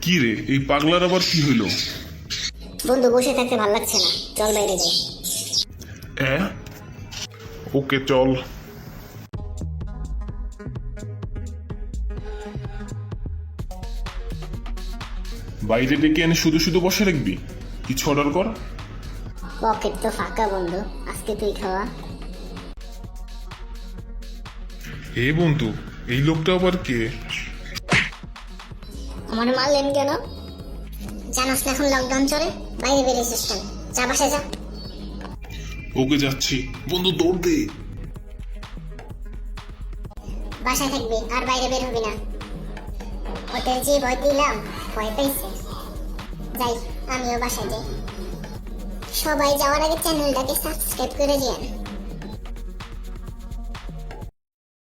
কি রে, এই পাগলার আবার কি হইলো? বন্ধু, বসে থাকতে ভালো লাগছে না, চল বাইরে যাই। ওকে চল। বাইরে ডেকে এনে শুধু শুধু বসে রাখবি? কিছু অর্ডার কর। পকেট তো ফাঁকা বন্ধু, আজকে তুই খাওয়া। হে বন্ধু, এই লোকটা আবার কে? আমার মারলেন কেন? জানাস না এখন লকডাউন চলে, বাইরে বেরিয়েছিস কেন? যা বাসায় যা। ওকে যাচ্ছি। বন্ধু দৌড় দে। বাসায় থাকবি আর বাইরে বের হবি না। ওদের যে ভয় দিলাম, ভয় পেয়েছে। যাই, আমিও বাসায় যাই। সবাই যাওয়ার আগে চ্যানেলটাকে সাবস্ক্রাইব করে দিয়েন।